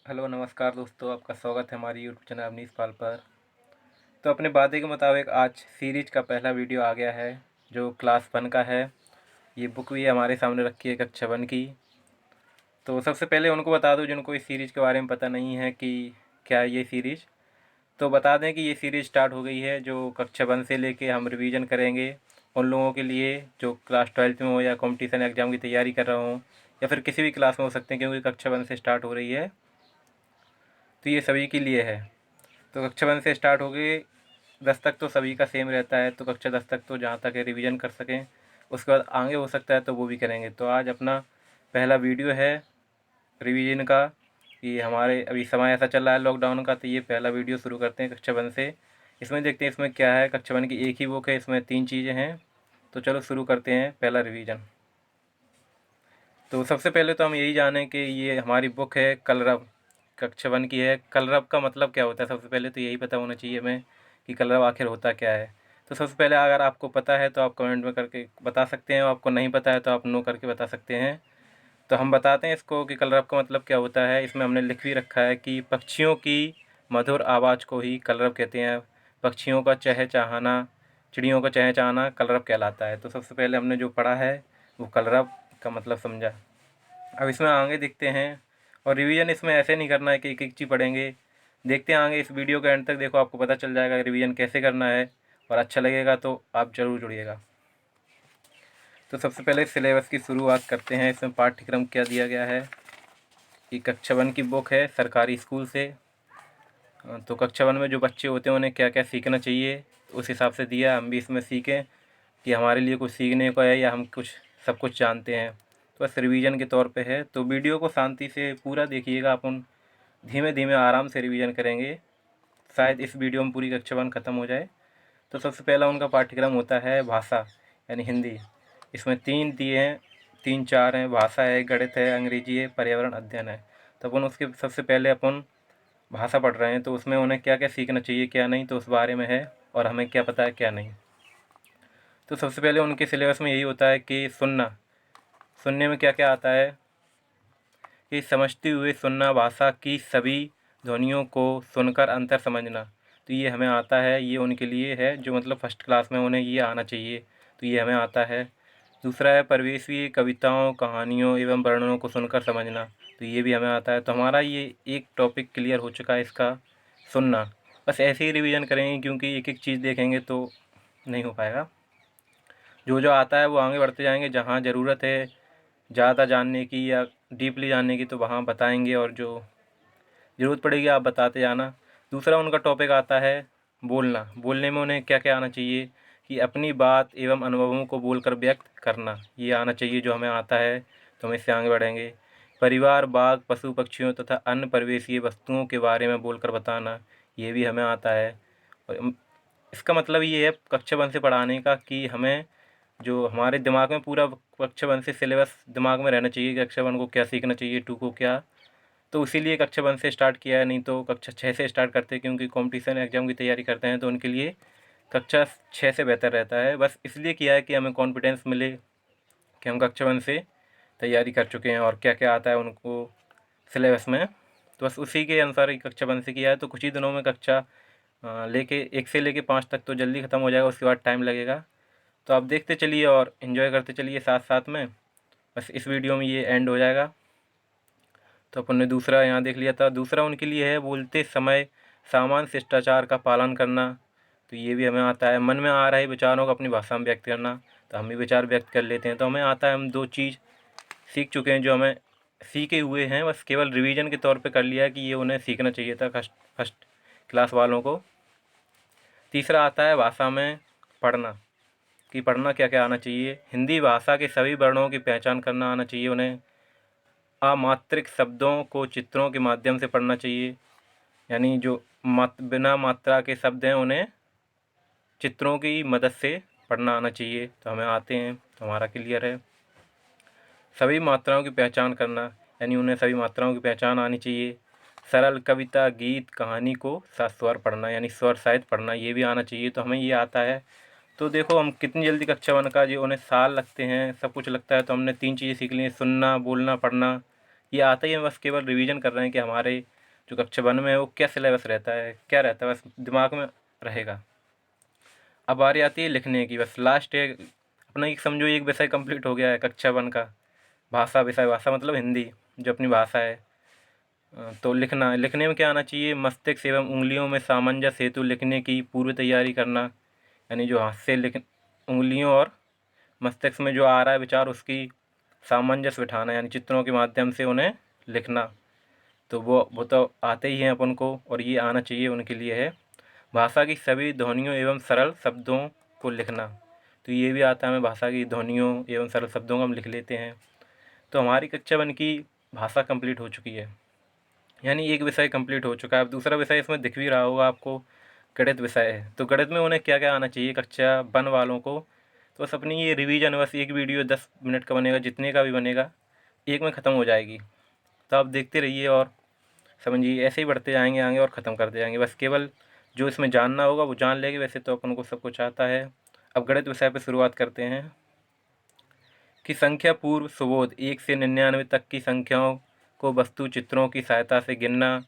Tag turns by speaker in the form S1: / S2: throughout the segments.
S1: Hello नमस्कार दोस्तों, आपका स्वागत है हमारी यूट्यूब चैनल अवनीश पाल पर। तो अपने वादे के मुताबिक आज सीरीज का पहला वीडियो आ गया है जो क्लास 1 का है। ये बुक भी हमारे सामने रखी है कक्षा 1 की। तो सबसे पहले उनको बता दूं जिनको इस सीरीज़ के बारे में पता नहीं है कि क्या है ये सीरीज़। तो बता दें कि ये सीरीज़ स्टार्ट हो गई है जो कक्षा 1 से लेके हम रिवीजन करेंगे उन लोगों के लिए जो क्लास 12th में हो या कॉम्पिटिशन एग्ज़ाम की तैयारी कर रहा हूँ या फिर किसी भी क्लास में हो सकते हैं, क्योंकि कक्षा 1 से स्टार्ट हो रही है। तो ये सभी के लिए है। तो कक्षा 1 से स्टार्ट हो गई 10 तक तो सभी का सेम रहता है। तो कक्षा 10 तक तो जहाँ तक है रिवीजन कर सकें, उसके बाद आगे हो सकता है तो वो भी करेंगे। तो आज अपना पहला वीडियो है रिवीजन का। कि हमारे अभी समय ऐसा चल रहा है लॉकडाउन का, तो ये पहला वीडियो शुरू करते हैं कक्षा 1 से। इसमें देखते हैं इसमें क्या है। कक्षा 1 की एक ही बुक है, इसमें 3 चीज़ें हैं। तो चलो शुरू करते हैं पहला रिवीजन। तो सबसे पहले तो हम यही जानें कि ये हमारी बुक है कलरव, कक्षा 1 की है। कलरव का मतलब क्या होता है, सबसे पहले तो यही पता होना चाहिए हमें कि कलरव आखिर होता क्या है। तो सबसे पहले अगर आपको पता है तो आप कमेंट में करके बता सकते हैं, और आपको नहीं पता है तो आप नो करके बता सकते हैं। तो हम बताते हैं इसको कि कलरव का मतलब क्या होता है। इसमें हमने लिख भी रखा है कि पक्षियों की मधुर आवाज़ को ही कलरव कहते हैं। पक्षियों का चहचहाना, चिड़ियों का चहचहाना कलरव कहलाता है। तो सबसे पहले हमने जो पढ़ा है वो कलरव का मतलब समझा। अब इसमें आगे देखते हैं। और रिवीजन इसमें ऐसे नहीं करना है कि एक एक चीज़ पढ़ेंगे। देखते हैं आगे, इस वीडियो के एंड तक देखो, आपको पता चल जाएगा रिवीजन कैसे करना है। और अच्छा लगेगा तो आप ज़रूर जुड़िएगा। तो सबसे पहले सिलेबस की शुरुआत करते हैं। इसमें पाठ्यक्रम क्या दिया गया है कि कक्षा 1 की बुक है सरकारी स्कूल से। तो कक्षा 1 में जो बच्चे होते हैं उन्हें क्या क्या सीखना चाहिए, तो उस हिसाब से दिया। हम भी इसमें सीखें कि हमारे लिए कुछ सीखने को है या हम कुछ सब कुछ जानते हैं। तो बस रिवीजन के तौर पे है। तो वीडियो को शांति से पूरा देखिएगा। अपन धीमे धीमे आराम से रिवीजन करेंगे, शायद इस वीडियो में पूरी कक्षा 1 ख़त्म हो जाए। तो सबसे पहला उनका पाठ्यक्रम होता है भाषा यानी हिंदी। इसमें 3 दिए हैं, 3-4 हैं। भाषा है, गणित है, अंग्रेजी है, पर्यावरण अध्ययन है। तो अपन उसके सबसे पहले अपन भाषा पढ़ रहे हैं, तो उसमें उन्हें क्या क्या सीखना चाहिए क्या नहीं, तो उस बारे में है। और हमें क्या पता है क्या नहीं। तो सबसे पहले उनके सिलेबस में यही होता है कि सुनना, सुनने में क्या क्या आता है कि समझते हुए सुनना, भाषा की सभी ध्वनियों को सुनकर अंतर समझना। तो ये हमें आता है, ये उनके लिए है जो मतलब फर्स्ट क्लास में उन्हें ये आना चाहिए। तो ये हमें आता है। दूसरा है परिवेशीय कविताओं, कहानियों एवं वर्णनों को सुनकर समझना। तो ये भी हमें आता है। तो हमारा ये एक टॉपिक क्लियर हो चुका है इसका, सुनना। बस ऐसे ही रिवीजन करेंगे, क्योंकि एक एक चीज़ देखेंगे तो नहीं हो पाएगा। जो जो आता है वो आगे बढ़ते जाएंगे। जहाँ ज़रूरत है ज़्यादा जानने की या डीपली जानने की तो वहाँ बताएंगे, और जो ज़रूरत पड़ेगी आप बताते जाना। दूसरा उनका टॉपिक आता है बोलना। बोलने में उन्हें क्या क्या आना चाहिए कि अपनी बात एवं अनुभवों को बोलकर व्यक्त करना, ये आना चाहिए जो हमें आता है। तो हम इससे आगे बढ़ेंगे। परिवार, बाग, पशु पक्षियों तथा अन्य परिवेशीय वस्तुओं के बारे में बोलकर बताना, ये भी हमें आता है। और इसका मतलब ये है कक्षा 1 से पढ़ाने का कि हमें जो हमारे दिमाग में पूरा कक्षा 1 से सिलेबस दिमाग में रहना चाहिए कि कक्षा 1 को क्या सीखना चाहिए, 2 को क्या। तो इसीलिए कक्षा 1 से स्टार्ट किया है, नहीं तो कक्षा 6 से स्टार्ट करते हैं, क्योंकि कॉम्पिटिशन एग्ज़ाम की तैयारी करते हैं तो उनके लिए कक्षा 6 से बेहतर रहता है। बस इसलिए किया है कि हमें कॉन्फिडेंस मिले कि हम कक्षा 1 से तैयारी कर चुके हैं और क्या क्या आता है उनको सिलेबस में। तो बस उसी के अनुसार ही कक्षा 1 से किया है। तो कुछ ही दिनों में कक्षा लेके 1 से लेके 5 तक तो जल्दी ख़त्म हो जाएगा, उसके बाद टाइम लगेगा। तो आप देखते चलिए और इन्जॉय करते चलिए साथ साथ में। बस इस वीडियो में ये एंड हो जाएगा। तो अपन ने दूसरा यहाँ देख लिया था। दूसरा उनके लिए है बोलते समय सामान्य शिष्टाचार का पालन करना। तो ये भी हमें आता है। मन में आ रहे विचारों को अपनी भाषा में व्यक्त करना। तो हम भी विचार व्यक्त कर लेते हैं, तो हमें आता है। हम 2 चीज़ सीख चुके हैं जो हमें सीखे हुए हैं, बस केवल रिवीजन के तौर पे कर लिया है कि ये उन्हें सीखना चाहिए था फर्स्ट फर्स्ट क्लास वालों को। तीसरा आता है भाषा में पढ़ना, कि पढ़ना क्या क्या आना चाहिए। हिंदी भाषा के सभी वर्णों की पहचान करना आना चाहिए उन्हें। अमात्रिक शब्दों को चित्रों के माध्यम से पढ़ना चाहिए, यानी जो बिना मात्रा के शब्द हैं उन्हें चित्रों की मदद से पढ़ना आना चाहिए। तो हमें आते हैं, तो हमारा क्लियर है। सभी मात्राओं की पहचान करना, यानी उन्हें सभी मात्राओं की पहचान आनी चाहिए। सरल कविता, गीत, कहानी को सस्वर पढ़ना, यानी स्वर सहित पढ़ना, ये भी आना चाहिए। तो हमें ये आता है। तो देखो हम कितनी जल्दी कक्षा 1 का जो उन्हें साल लगते हैं, सब कुछ लगता है। तो हमने 3 चीज़ें सीख ली हैं, सुनना, बोलना, पढ़ना। ये आता ही है, बस केवल रिवीजन कर रहे हैं कि हमारे जो कक्षा 1 में है वो क्या सिलेबस रहता है, क्या रहता है, बस दिमाग में रहेगा। अब बारी आती है लिखने की, बस लास्ट है अपना। एक समझो एक विषय कंप्लीट हो गया है कक्षा 1 का, भाषा विषय। भाषा मतलब हिंदी, जो अपनी भाषा है। तो लिखने में क्या आना चाहिए, मस्तिष्क एवं उंगलियों में सामंजस्य हेतु लिखने की पूर्व तैयारी करना, यानी जो हाथ से लिख उंगलियों और मस्तिष्क में जो आ रहा है विचार उसकी सामंजस्य बिठाना, यानी चित्रों के माध्यम से उन्हें लिखना। तो वो तो आते ही हैं अपन को, और ये आना चाहिए उनके लिए है। भाषा की सभी ध्वनियों एवं सरल शब्दों को लिखना, तो ये भी आता है हमें, भाषा की ध्वनियों एवं सरल शब्दों को हम लिख लेते हैं। तो हमारी कक्षा 1 की भाषा कंप्लीट हो चुकी है, यानी एक विषय कंप्लीट हो चुका है। अब दूसरा विषय इसमें दिख भी रहा होगा आपको, गणित विषय है। तो गणित में उन्हें क्या क्या आना चाहिए कक्षा 1 वालों को, तो बस अपनी ये रिवीजन, बस एक वीडियो 10 मिनट का बनेगा, जितने का भी बनेगा एक में ख़त्म हो जाएगी। तो आप देखते रहिए और समझिए, ऐसे ही बढ़ते जाएंगे आगे और ख़त्म करते जाएंगे। बस केवल जो इसमें जानना होगा वो जान लेंगे, वैसे तो अपन को सब कुछ आता है। अब गणित विषय पर शुरुआत करते हैं कि संख्या पूर्व सुबोध 1 से 99 तक की संख्याओं को वस्तु चित्रों की सहायता से गिनना,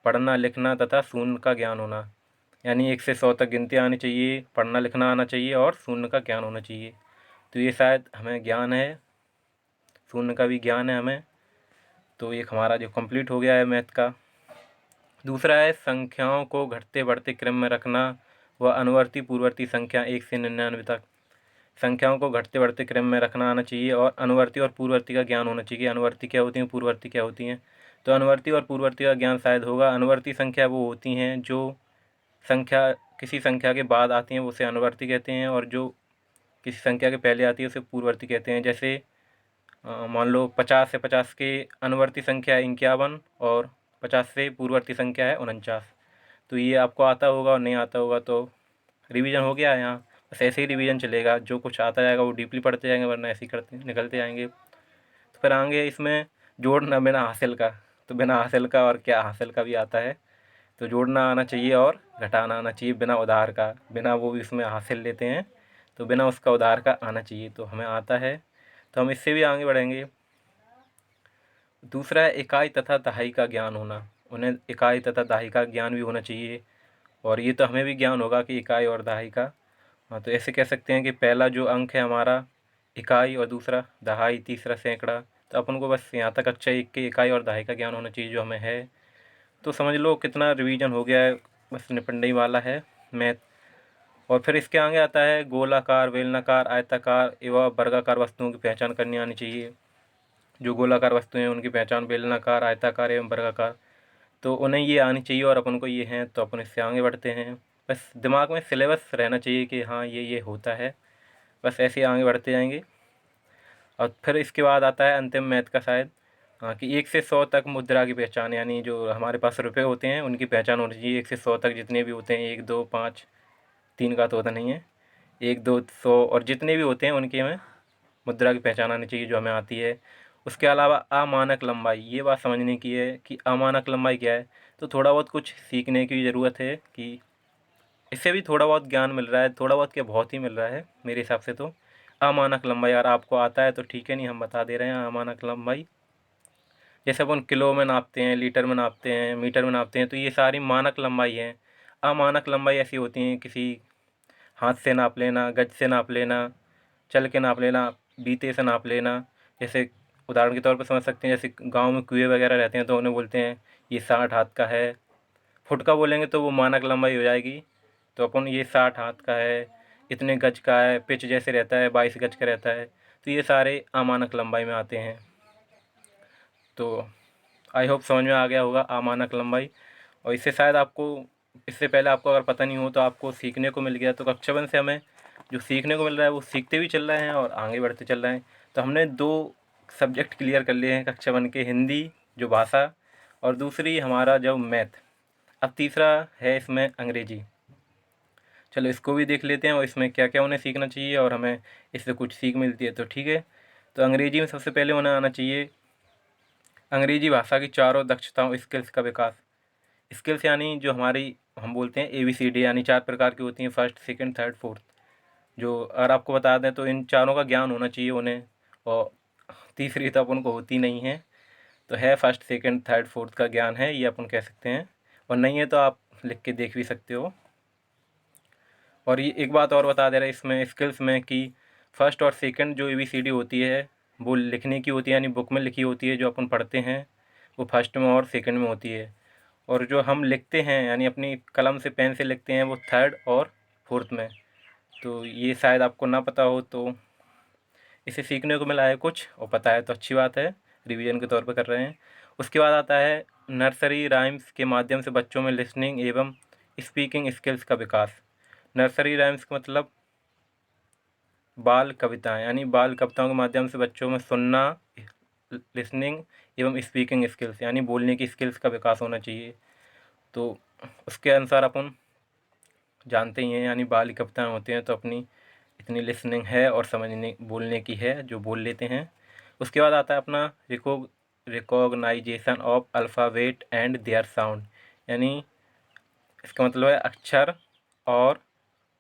S1: पढ़ना लिखना तथा शून्य का ज्ञान होना। यानी 1 से 100 तक गिनती आनी चाहिए, पढ़ना लिखना आना चाहिए और शून्य का ज्ञान होना चाहिए। तो ये शायद हमें ज्ञान है, शून्य का भी ज्ञान है हमें। तो एक हमारा जो कंप्लीट हो गया है मैथ का। दूसरा है संख्याओं को घटते बढ़ते क्रम में रखना व अनुवर्ती पूर्ववर्ती संख्या 1 से 99 तक। संख्याओं को घटते बढ़ते क्रम में रखना आना चाहिए और अनुवर्ती और पूर्ववर्ती का ज्ञान होना चाहिए। अनुवर्ती क्या होती हैं, पूर्ववर्ती क्या होती हैं। तो अनुवर्ती और पूर्ववर्ती का ज्ञान शायद होगा। अनुवर्ती संख्या वो होती हैं जो संख्या किसी संख्या के बाद आती हैं, उसे अनुवर्ती कहते हैं, और जो किसी संख्या के पहले आती है उसे पूर्ववर्ती कहते हैं। जैसे मान लो 50 से 50 के अनुवर्ती संख्या है 51 और 50 से पूर्ववर्ती संख्या है 49। तो ये आपको आता होगा, और नहीं आता होगा तो रिवीजन हो गया है यहाँ। बस ऐसे ही रिवीजन चलेगा, जो कुछ आता जाएगा वो डीपली पढ़ते जाएंगे, वरना ऐसे ही करते निकलते जाएंगे। तो फिर आएंगे इसमें जोड़ना बिना हासिल का। तो बिना हासिल का और क्या, हासिल का भी आता है। तो जोड़ना आना चाहिए और घटाना आना चाहिए बिना उधार का। बिना वो भी इसमें हासिल लेते हैं, तो बिना उसका उधार का आना चाहिए, तो हमें आता है। तो हम इससे भी आगे बढ़ेंगे। दूसरा है इकाई तथा दहाई का ज्ञान होना। उन्हें इकाई तथा दहाई का ज्ञान भी होना चाहिए, और ये तो हमें भी ज्ञान होगा कि इकाई और दहाई का। हाँ, तो ऐसे कह सकते हैं कि पहला जो अंक है हमारा इकाई, और दूसरा दहाई, तीसरा सैकड़ा। तो अपन को बस यहाँ तक कक्षा 1 के इकाई और दहाई का ज्ञान होना चाहिए, जो हमें है। तो समझ लो कितना रिवीजन हो गया है, बस निपटने ही वाला है मैथ। और फिर इसके आगे आता है गोलाकार, बेलनाकार, आयताकार एवं वर्गाकार वस्तुओं की पहचान करनी आनी चाहिए। जो गोलाकार वस्तुएं हैं उनकी पहचान, बेलनाकार, आयताकार एवं वर्गाकार, तो उन्हें ये आनी चाहिए, और अपन को ये हैं, तो अपन इससे आगे बढ़ते हैं। बस दिमाग में सिलेबस रहना चाहिए कि हाँ ये होता है, बस ऐसे ही आगे बढ़ते जाएंगे। और फिर इसके बाद आता है अंतिम मैथ का शायद, हाँ, कि 1 से 100 तक मुद्रा की पहचान, यानी जो हमारे पास रुपए होते हैं उनकी पहचान होनी चाहिए। 1 से 100 तक जितने भी होते हैं, 1, 2, 5, 3 का तो होता नहीं है, 1, 2, 100 और जितने भी होते हैं उनकी हमें मुद्रा की पहचान आनी चाहिए, जो हमें आती है। उसके अलावा अमानक लंबाई, ये बात समझने की है कि अमानक लंबाई क्या है। तो थोड़ा बहुत कुछ सीखने की ज़रूरत है, कि इससे भी थोड़ा बहुत ज्ञान मिल रहा है, थोड़ा बहुत क्या बहुत ही मिल रहा है मेरे हिसाब से। तो अमानक लंबाई, यार आपको आता है तो ठीक है, नहीं हम बता दे रहे हैं। अमानक लंबाई जैसे अपन किलो में नापते हैं, लीटर में नापते हैं, मीटर में नापते हैं, तो ये सारी मानक लंबाई है। अमानक लंबाई ऐसी होती हैं, किसी हाथ से नाप लेना, गज से नाप लेना, चल के नाप लेना, बीते से नाप लेना। जैसे उदाहरण के तौर पर समझ सकते हैं, जैसे गांव में कुएं वगैरह रहते हैं तो उन्हें बोलते हैं ये 60 हाथ का है। फुट का बोलेंगे तो वो मानक लंबाई हो जाएगी। तो अपन ये 60 हाथ का है, इतने गज का है, पिच जैसे रहता है 22 गज का रहता है। तो ये सारे अमानक लंबाई में आते हैं। तो आई होप समझ में आ गया होगा अमानक लंबाई। और इससे शायद आपको, इससे पहले आपको अगर पता नहीं हो तो आपको सीखने को मिल गया। तो कक्षा 1 से हमें जो सीखने को मिल रहा है वो सीखते भी चल रहे हैं और आगे बढ़ते चल रहे हैं। तो हमने 2 सब्जेक्ट क्लियर कर लिए हैं कक्षा 1 के, हिंदी जो भाषा, और दूसरी हमारा जो मैथ। अब तीसरा है इसमें अंग्रेजी। चलो इसको भी देख लेते हैं, और इसमें क्या क्या उन्हें सीखना चाहिए और हमें इससे कुछ सीख मिलती है तो ठीक है। तो अंग्रेजी में सबसे पहले उन्हें आना चाहिए अंग्रेजी भाषा की चारों दक्षताओं, स्किल्स का विकास। स्किल्स यानी जो हमारी, हम बोलते हैं ABCD, यानी 4 प्रकार की होती हैं, फर्स्ट, सेकंड, थर्ड, फोर्थ। जो अगर आपको बता दें तो इन चारों का ज्ञान होना चाहिए उन्हें, और तीसरी तो अपन को होती नहीं है। तो है फर्स्ट सेकंड थर्ड फोर्थ का ज्ञान है, ये अपन कह सकते हैं। और नहीं है तो आप लिख के देख भी सकते हो। और ये एक बात और बता दे रहा है इसमें स्किल्स में कि फर्स्ट और सेकंड जो ABCD होती है वो लिखने की होती है, यानी बुक में लिखी होती है, जो अपन पढ़ते हैं वो फर्स्ट में और सेकंड में होती है। और जो हम लिखते हैं यानी अपनी कलम से पेन से लिखते हैं वो थर्ड और फोर्थ में। तो ये शायद आपको ना पता हो, तो इसे सीखने को मिला है कुछ, और पता है तो अच्छी बात है, रिवीजन के तौर पर कर रहे हैं। उसके बाद आता है नर्सरी राइम्स के माध्यम से बच्चों में लिसनिंग एवं स्पीकिंग स्किल्स का विकास। नर्सरी राइम्स का मतलब बाल कविताएं, यानी बाल कविताओं के माध्यम से बच्चों में सुनना, लिसनिंग एवं स्पीकिंग स्किल्स यानी बोलने की स्किल्स का विकास होना चाहिए। तो उसके अनुसार अपन जानते ही हैं, यानी बाल कविताएं होते हैं तो अपनी इतनी लिसनिंग है और समझने बोलने की है जो बोल लेते हैं। उसके बाद आता है अपना recognisation of alphabet and their sound, यानी इसका मतलब है अक्षर और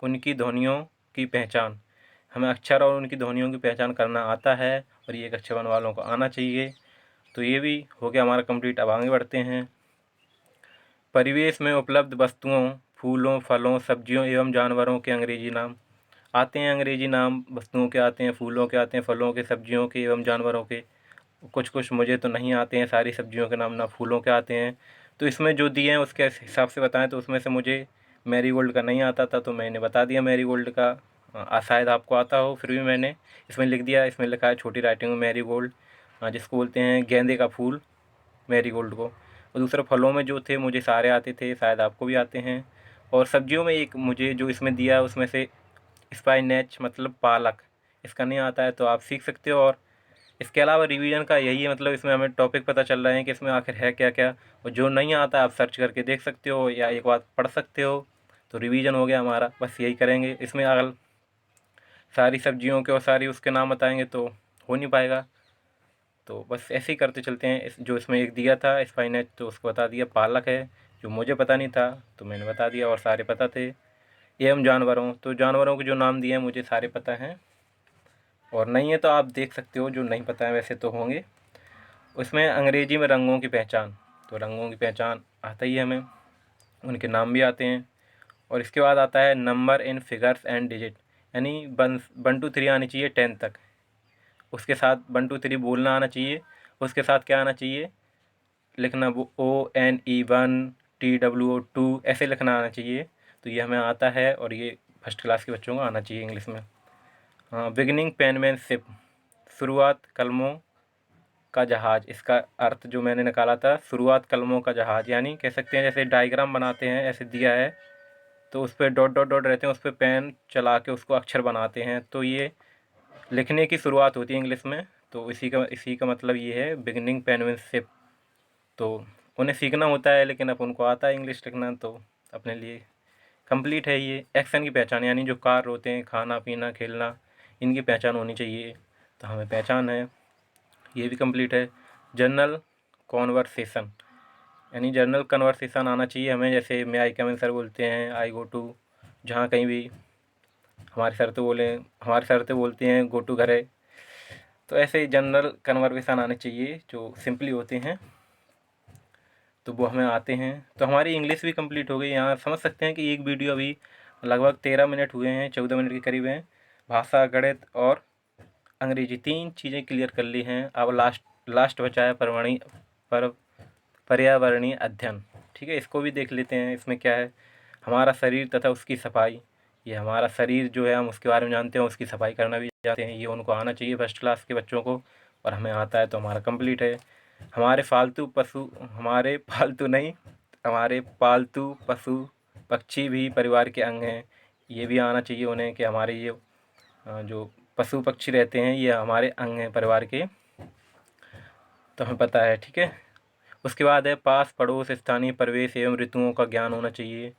S1: उनकी ध्वनियों की पहचान। हमें अक्षर और उनकी ध्वनियों की पहचान करना आता है और ये एक अच्छे बनने वालों को आना चाहिए। तो ये भी हो गया हमारा कंप्लीट। अब आगे बढ़ते हैं। परिवेश में उपलब्ध वस्तुओं, फूलों, फलों, सब्जियों एवं जानवरों के अंग्रेजी नाम आते हैं। अंग्रेजी नाम वस्तुओं के आते हैं, फूलों के आते हैं, फलों के, सब्जियों के एवं जानवरों के। कुछ कुछ मुझे तो नहीं आते हैं सारी सब्जियों के नाम, ना फूलों के आते हैं। तो इसमें जो दिए हैं उसके हिसाब से बताएं तो उसमें से मुझे मैरीगोल्ड का नहीं आता था, तो मैंने बता दिया मैरीगोल्ड का। शायद आपको आता हो, फिर भी मैंने इसमें लिख दिया। इसमें लिखा है छोटी राइटिंग में मैरीगोल्ड, जिसको बोलते हैं गेंदे का फूल, मैरीगोल्ड को। और दूसरे फलों में जो थे मुझे सारे आते थे, शायद आपको भी आते हैं। और सब्जियों में एक मुझे जो इसमें दिया उसमें से स्पाइनेच मतलब पालक, इसका नहीं आता है, तो आप सीख सकते हो। और इसके अलावा रिवीजन का यही है, मतलब इसमें हमें टॉपिक पता चल रहे हैं कि इसमें आखिर है क्या क्या। और जो नहीं आता आप सर्च करके देख सकते हो या एक बार पढ़ सकते हो। तो रिवीजन हो गया हमारा। बस यही करेंगे। इसमें अगर सारी सब्जियों के और सारी उसके नाम बताएंगे तो हो नहीं पाएगा। तो बस ऐसे ही करते चलते हैं। जो इसमें एक दिया था स्पाइनेच, तो उसको बता दिया। पालक है जो मुझे पता नहीं था तो मैंने बता दिया, और सारे पता थे। एवं जानवरों, तो जानवरों के जो नाम दिए हैं मुझे सारे पता हैं। और नहीं है तो आप देख सकते हो, जो नहीं पता है वैसे तो होंगे। उसमें अंग्रेजी में रंगों की पहचान, तो रंगों की पहचान आता ही है हमें, उनके नाम भी आते हैं। और इसके बाद आता है number in figures and digit, यानी 1 2 3 आनी चाहिए 10 तक। उसके साथ 1 2 3 बोलना आना चाहिए। उसके साथ क्या आना चाहिए, लिखना, वो ONE 1 TWO 2 ऐसे लिखना आना चाहिए। तो ये हमें आता है और ये फर्स्ट क्लास के बच्चों को आना चाहिए इंग्लिश में। हाँ, बिगिनिंग पेनमैनशिप, शुरुआत कलमों का जहाज़। इसका अर्थ जो मैंने निकाला था, शुरुआत कलमों का जहाज़, यानी कह सकते हैं जैसे डायग्राम बनाते हैं ऐसे दिया है, तो उस पर डॉट डॉट डॉट रहते हैं, उस पर पेन चला के उसको अक्षर बनाते हैं, तो ये लिखने की शुरुआत होती है इंग्लिश में। तो इसी का मतलब ये है बिगिनिंग पेनमैनशिप। तो उन्हें सीखना होता है लेकिन अब उनको आता है इंग्लिश लिखना, तो अपने लिए कंप्लीट है ये। एक्शन की पहचान, यानी जो कार्य होते हैं, खाना पीना खेलना, इनकी पहचान होनी चाहिए, तो हमें पहचान है, ये भी कंप्लीट है। जनरल कॉन्वर्सेशन, यानी जनरल कन्वर्सेशन आना चाहिए हमें, जैसे मैं आई कम इन सर बोलते हैं, आई गो टू, जहाँ कहीं भी हमारे सर तो बोलते हैं गो टू घर है। तो ऐसे ही जनरल कन्वर्सेशन आने चाहिए जो सिंपली होते हैं, तो वो हमें आते हैं। तो हमारी इंग्लिश भी कंप्लीट हो गई। यहाँ समझ सकते हैं कि एक वीडियो अभी लगभग 13 मिनट हुए हैं, 14 मिनट के करीब हैं। भाषा, गणित और अंग्रेजी 3 चीज़ें क्लियर कर ली हैं। अब लास्ट बचा है पर्यावरणीय अध्ययन। ठीक है, इसको भी देख लेते हैं। इसमें क्या है, हमारा शरीर तथा उसकी सफाई। ये हमारा शरीर जो है हम उसके बारे में जानते हैं, उसकी सफाई करना भी जानते हैं। ये उनको आना चाहिए फर्स्ट क्लास के बच्चों को, और हमें आता है तो हमारा कंप्लीट है। हमारे पालतू पशु पक्षी भी परिवार के अंग हैं। ये भी आना चाहिए उन्हें कि हमारे ये जो पशु पक्षी रहते हैं ये हमारे अंग हैं परिवार के, तो हमें पता है। ठीक है, उसके बाद है पास पड़ोस, स्थानीय परिवेश एवं ऋतुओं का ज्ञान होना चाहिए।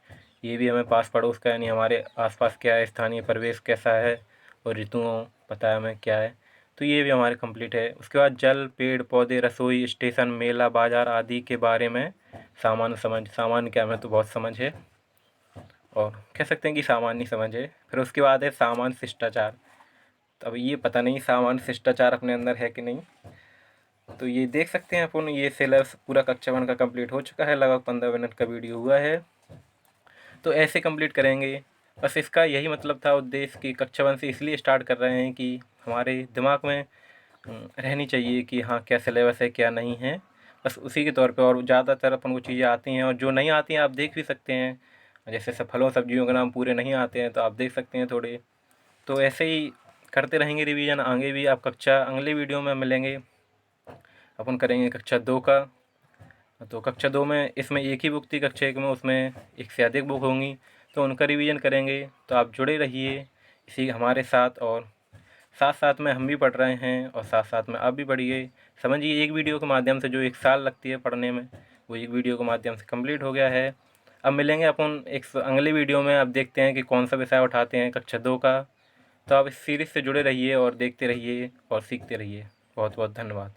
S1: ये भी हमें पास पड़ोस का, यानी हमारे आसपास क्या है, स्थानीय परिवेश कैसा है, और ऋतुओं पता है हमें क्या है, तो ये भी हमारे कंप्लीट है। उसके बाद जल, पेड़ पौधे, रसोई, स्टेशन, मेला, बाजार आदि के बारे में सामान्य समझ। सामान्य क्या, हमें तो बहुत समझ है, और कह सकते हैं कि सामान्य समझ है। फिर उसके बाद है सामान्य शिष्टाचार। तो अब ये पता नहीं सामान्य शिष्टाचार अपने अंदर है कि नहीं। तो ये देख सकते हैं अपन, ये सिलेबस पूरा कक्षा 1 का कंप्लीट हो चुका है, लगभग 15 मिनट का वीडियो हुआ है। तो ऐसे कंप्लीट करेंगे। बस इसका यही मतलब था, उद्देश्य कि कक्षा 1 से इसलिए स्टार्ट कर रहे हैं कि हमारे दिमाग में रहनी चाहिए कि हाँ, क्या सिलेबस है क्या नहीं है, बस उसी के तौर पे। और ज़्यादातर अपन को चीज़ें आती हैं, और जो नहीं आती हैं आप देख भी सकते हैं। जैसे फलों सब्जियों के नाम पूरे नहीं आते हैं तो आप देख सकते हैं थोड़े। तो ऐसे ही करते रहेंगे रिवीजन आगे भी। आप कक्षा अगले वीडियो में मिलेंगे, अपन करेंगे कक्षा 2 का। तो कक्षा 2 में इसमें एक ही बुक थी, कक्षा 1 में उसमें एक से अधिक बुक होंगी, तो उनका रिवीजन करेंगे। तो आप जुड़े रहिए इसी हमारे साथ, और साथ साथ में हम भी पढ़ रहे हैं और साथ साथ में आप भी पढ़िए। समझिए, एक वीडियो के माध्यम से जो 1 साल लगती है पढ़ने में, वो एक वीडियो के माध्यम से कंप्लीट हो गया है। अब मिलेंगे अपन एक अगले वीडियो में। अब देखते हैं कि कौन सा विषय उठाते हैं कक्षा 2 का। तो आप इस सीरीज़ से जुड़े रहिए और देखते रहिए और सीखते रहिए। बहुत बहुत धन्यवाद।